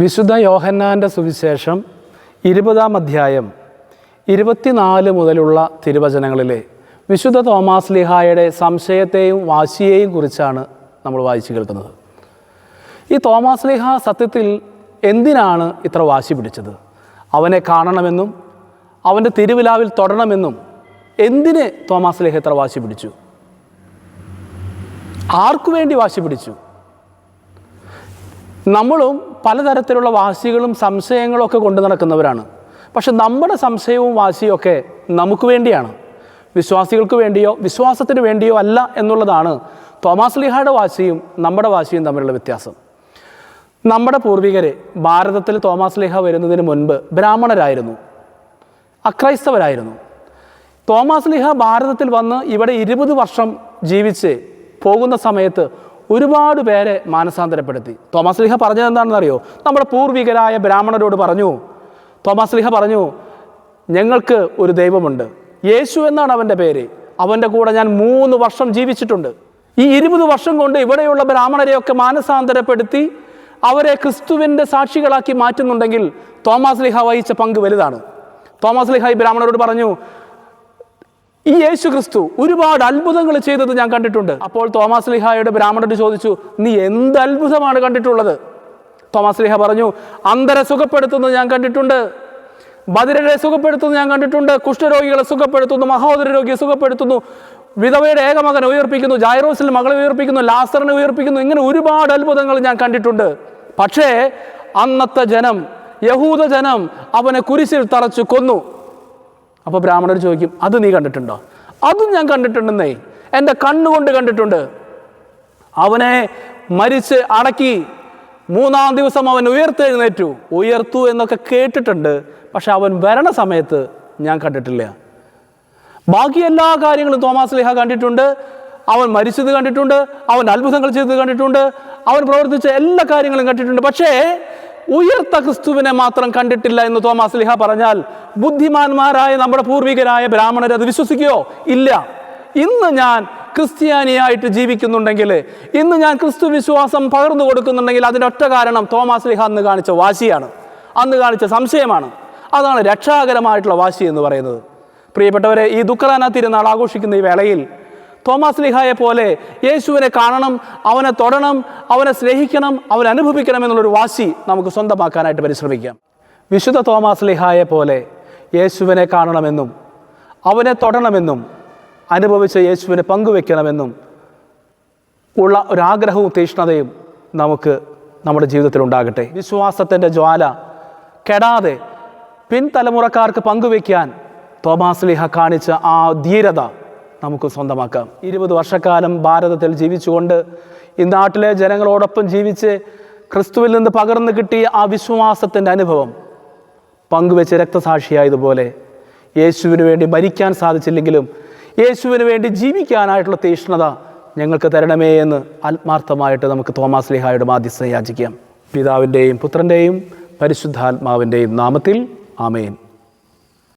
വിശുദ്ധ യോഹന്നാൻ്റെ സുവിശേഷം 20-ാം അധ്യായം 24 മുതലുള്ള തിരുവചനങ്ങളിലെ വിശുദ്ധ തോമാസ് ലീഹായുടെ സംശയത്തെയും വാശിയെയും കുറിച്ചാണ് നമ്മൾ വായിച്ചു കേൾക്കുന്നത്. ഈ തോമാസ് ലീഹ സത്യത്തിൽ എന്തിനാണ് ഇത്ര വാശി പിടിച്ചത്? അവനെ കാണണമെന്നും അവൻ്റെ തിരുവിലാവിൽ തൊടണമെന്നും എന്തിന് തോമാസ് ലീഹ ഇത്ര വാശി പിടിച്ചു? ആർക്കു വേണ്ടി വാശി പിടിച്ചു? നമ്മളും പലതരത്തിലുള്ള വാശികളും സംശയങ്ങളും ഒക്കെ കൊണ്ടു നടക്കുന്നവരാണ്. പക്ഷെ നമ്മുടെ സംശയവും വാശിയും ഒക്കെ നമുക്ക് വേണ്ടിയാണ്, വിശ്വാസികൾക്ക് വേണ്ടിയോ വിശ്വാസത്തിന് വേണ്ടിയോ അല്ല എന്നുള്ളതാണ് തോമാസ് ലീഹായുടെ വാശിയും നമ്മുടെ വാശിയും തമ്മിലുള്ള വ്യത്യാസം. നമ്മുടെ പൂർവികരെ ഭാരതത്തിൽ തോമാസ് ലീഹ വരുന്നതിന് മുൻപ് ബ്രാഹ്മണരായിരുന്നു, അക്രൈസ്തവരായിരുന്നു. തോമാസ് ലീഹ ഭാരതത്തിൽ വന്ന് ഇവിടെ 20 വർഷം ജീവിച്ച് പോകുന്ന സമയത്ത് ഒരുപാട് പേരെ മാനസാന്തരപ്പെടുത്തി. തോമാസ് ലീഹ പറഞ്ഞത് എന്താണെന്നറിയോ? നമ്മുടെ പൂർവികരായ ബ്രാഹ്മണരോട് പറഞ്ഞു, തോമാസ് ലീഹ പറഞ്ഞു, ഞങ്ങൾക്ക് ഒരു ദൈവമുണ്ട്, യേശു എന്നാണ് അവൻ്റെ പേര്, അവൻ്റെ കൂടെ ഞാൻ 3 വർഷം ജീവിച്ചിട്ടുണ്ട്. ഈ 20 വർഷം കൊണ്ട് ഇവിടെയുള്ള ബ്രാഹ്മണരെയൊക്കെ മാനസാന്തരപ്പെടുത്തി അവരെ ക്രിസ്തുവിൻ്റെ സാക്ഷികളാക്കി മാറ്റുന്നുണ്ടെങ്കിൽ തോമാസ് ലീഹ വഹിച്ച പങ്ക് വലുതാണ്. തോമാസ് ലീഹ ഈ ബ്രാഹ്മണരോട് പറഞ്ഞു, ഈ യേശു ക്രിസ്തു ഒരുപാട് അത്ഭുതങ്ങൾ ചെയ്തത് ഞാൻ കണ്ടിട്ടുണ്ട്. അപ്പോൾ തോമാസ് ലീഹായുടെ ബ്രാഹ്മണരോട് ചോദിച്ചു, നീ എന്ത് അത്ഭുതമാണ് കണ്ടിട്ടുള്ളത്? തോമാസ് ലീഹ പറഞ്ഞു, അന്ധരെ സുഖപ്പെടുത്തുന്നത് ഞാൻ കണ്ടിട്ടുണ്ട്, ബധിരരെ സുഖപ്പെടുത്തുന്നത് ഞാൻ കണ്ടിട്ടുണ്ട്, കുഷ്ഠരോഗികളെ സുഖപ്പെടുത്തുന്നു, മഹോദര രോഗിയെ സുഖപ്പെടുത്തുന്നു, വിധവയുടെ ഏകമകനെ ഉയർപ്പിക്കുന്നു, ജൈറോസിൽ മകളെ ഉയർപ്പിക്കുന്നു, ലാസറിനെ ഉയർപ്പിക്കുന്നു, ഇങ്ങനെ ഒരുപാട് അത്ഭുതങ്ങൾ ഞാൻ കണ്ടിട്ടുണ്ട്. പക്ഷേ അന്നത്തെ ജനം, യഹൂദ ജനം അവനെ കുരിശിൽ തറച്ചു കൊന്നു. അപ്പോൾ ബ്രാഹ്മണർ ചോദിക്കും, അത് നീ കണ്ടിട്ടുണ്ടോ? അതും ഞാൻ കണ്ടിട്ടുണ്ടെന്നേ, എൻ്റെ കണ്ണുകൊണ്ട് കണ്ടിട്ടുണ്ട്. അവനെ മരിച്ച് അടക്കി 3-ാം ദിവസം അവൻ ഉയർത്തു എന്നൊക്കെ കേട്ടിട്ടുണ്ട്. പക്ഷെ അവൻ വരണ സമയത്ത് ഞാൻ കണ്ടിട്ടില്ല. ബാക്കി എല്ലാ കാര്യങ്ങളും തോമാസ് ലീഹ കണ്ടിട്ടുണ്ട്. അവൻ മരിച്ചത് കണ്ടിട്ടുണ്ട്, അവൻ അത്ഭുതങ്ങൾ ചെയ്തത് കണ്ടിട്ടുണ്ട്, അവൻ പ്രവർത്തിച്ച എല്ലാ കാര്യങ്ങളും കണ്ടിട്ടുണ്ട്. പക്ഷേ ഉയർത്ത ക്രിസ്തുവിനെ മാത്രം കണ്ടിട്ടില്ല എന്ന് തോമാസ് ലീഹ പറഞ്ഞാൽ ബുദ്ധിമാന്മാരായ നമ്മുടെ പൂർവികരായ ബ്രാഹ്മണർ അത് വിശ്വസിക്കുകയോ? ഇല്ല. ഇന്ന് ഞാൻ ക്രിസ്ത്യാനിയായിട്ട് ജീവിക്കുന്നുണ്ടെങ്കിൽ, ഇന്ന് ഞാൻ ക്രിസ്തു വിശ്വാസം പകർന്നു കൊടുക്കുന്നുണ്ടെങ്കിൽ അതിൻ്റെ ഒറ്റ കാരണം തോമാസ് ലീഹ അന്ന് കാണിച്ച വാശിയാണ്, അന്ന് കാണിച്ച സംശയമാണ്. അതാണ് രക്ഷാകരമായിട്ടുള്ള വാശി എന്ന് പറയുന്നത്. പ്രിയപ്പെട്ടവരെ, ഈ ദുഃഖറാന തിരുനാൾ ആഘോഷിക്കുന്ന ഈ വേളയിൽ തോമാസ് ലീഹായെ പോലെ യേശുവിനെ കാണണം, അവനെ തൊടണം, അവനെ സ്നേഹിക്കണം, അവനെ അനുഭവിക്കണം എന്നുള്ളൊരു വാശി നമുക്ക് സ്വന്തമാക്കാനായിട്ട് പരിശ്രമിക്കാം. വിശുദ്ധ തോമാസ് ലീഹായെ പോലെ യേശുവിനെ കാണണമെന്നും അവനെ തൊടണമെന്നും അനുഭവിച്ച യേശുവിനെ പങ്കുവെക്കണമെന്നും ഉള്ള ഒരാഗ്രഹവും തീഷ്ണതയും നമുക്ക് നമ്മുടെ ജീവിതത്തിൽ ഉണ്ടാകട്ടെ. വിശ്വാസത്തിൻ്റെ ജ്വാല കെടാതെ പിൻതലമുറക്കാർക്ക് പങ്കുവെക്കാൻ തോമാസ് ലീഹ കാണിച്ച ആ ധീരത നമുക്ക് സ്വന്തമാക്കാം. 20 വർഷക്കാലം ഭാരതത്തിൽ ജീവിച്ചുകൊണ്ട് ഈ നാട്ടിലെ ജനങ്ങളോടൊപ്പം ജീവിച്ച് ക്രിസ്തുവിൽ നിന്ന് പകർന്നു കിട്ടിയ ആ വിശ്വാസത്തിൻ്റെ അനുഭവം പങ്കുവെച്ച് രക്തസാക്ഷിയായതുപോലെ യേശുവിന് വേണ്ടി മരിക്കാൻ സാധിച്ചില്ലെങ്കിലും യേശുവിന് വേണ്ടി ജീവിക്കാനായിട്ടുള്ള തീഷ്ണത ഞങ്ങൾക്ക് തരണമേ എന്ന് ആത്മാർത്ഥമായിട്ട് നമുക്ക് തോമാസ് ലീഹായുടെ മാധ്യസ്ഥം യാചിക്കാം. പിതാവിൻ്റെയും പുത്രൻ്റെയും പരിശുദ്ധാത്മാവിൻ്റെയും നാമത്തിൽ ആമേൻ.